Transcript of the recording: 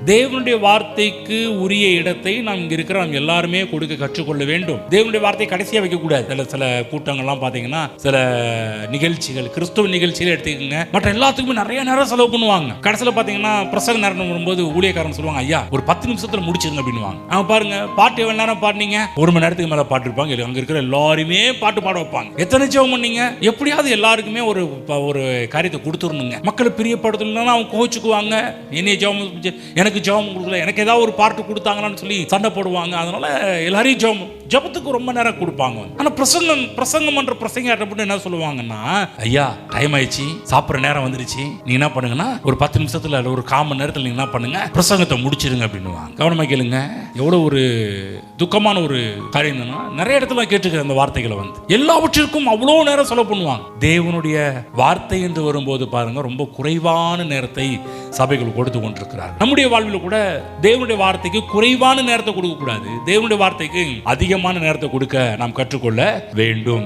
தேவனுடைய வார்த்தைக்கு உரிய இடத்தை நாம் இங்க இருக்கிற நாம் எல்லாருமே கொடுக்க கற்றுக்கொள்ள வேண்டும். தேவனுடைய வார்த்தையை கடைசியா வைக்க கூடாது. சில கூட்டங்கள்லாம் பாத்தீங்கன்னா, சில நிகழ்ச்சிகள், கிறிஸ்துவ நிகழ்ச்சியில எடுத்துக்கங்க, மற்ற எல்லாத்துக்குமே நிறைய நேரம் செலவு பண்ணுவாங்க. கடைசியில பாத்தீங்கன்னா பிரசங்க நேரம் வரும்போது ஊழியக்காரன் சொல்லுவாங்க, ஐயா ஒரு 10 நிமிஷத்துல முடிச்சிருங்க அப்படின்னுவாங்க. அவங்க பாருங்க, பாட்டு எவ்வளவு நேரம் பாடுனீங்க? 1 மணி நேரத்துக்கு மேல பாட்டு இருப்பாங்க. அங்க இருக்கிற எல்லாருமே பாட்டு பாட வைப்பாங்க. எத்தனை ஜெபம் பண்ணீங்க? எப்படியாவது எல்லாருக்குமே ஒரு காரியத்தை கொடுத்துடணுங்க. மக்களை பிரியப்படுத்தலன்னா அவங்க கோச்சுக்குவாங்க. என்னைய ஜெபம், எனக்கு ஜெபம் கொடுக்கல, எனக்கு ஏதாவது ஒரு பாட்டு கொடுத்தாங்கன்னு சொல்லி சண்டை போடுவாங்க. அதனால எல்லாரையும் ஜெபத்துக்கு ரொம்ப நேரம் கொடுப்பாங்க. ஆனா பிரசங்கம் பண்ற பிரசங்க என்ன சொல்லுவாங்கன்னா, ஐயா டைம் ஆயிடுச்சு, சாப்பிட்ற நேரம் வந்துருச்சு, நீ என்ன பண்ணுங்கன்னா ஒரு 10 நிமிஷத்துல ஒரு 1/4 மணி நேரத்துல நீங்க என்ன பண்ணுங்க, பிரசங்கத்தை முடிச்சிருங்க அப்படின்னுவாங்க. கவனமா கேளுங்க. எவ்வளவு ஒரு துக்கமான ஒரு காரியம். நிறைய இடத்துல கேட்டுக்கிற அந்த வார்த்தைகளை எல்லாவற்றிற்கும் அவ்வளவு நேரம் செலவு பண்ணுவாங்க. தேவனுடைய வார்த்தை என்று வரும்போது பாருங்க, ரொம்ப குறைவான நேரத்தை சபைகள் கொடுத்து கொண்டிருக்கிறார். நம்முடைய வாழ்வில் கூட தேவனுடைய வார்த்தைக்கு குறைவான நேரத்தை கொடுக்க கூடாது, தேவனுடைய வார்த்தைக்கு அதிகமான நேரத்தை கொடுக்க நாம் கற்றுக்கொள்ள வேண்டும்.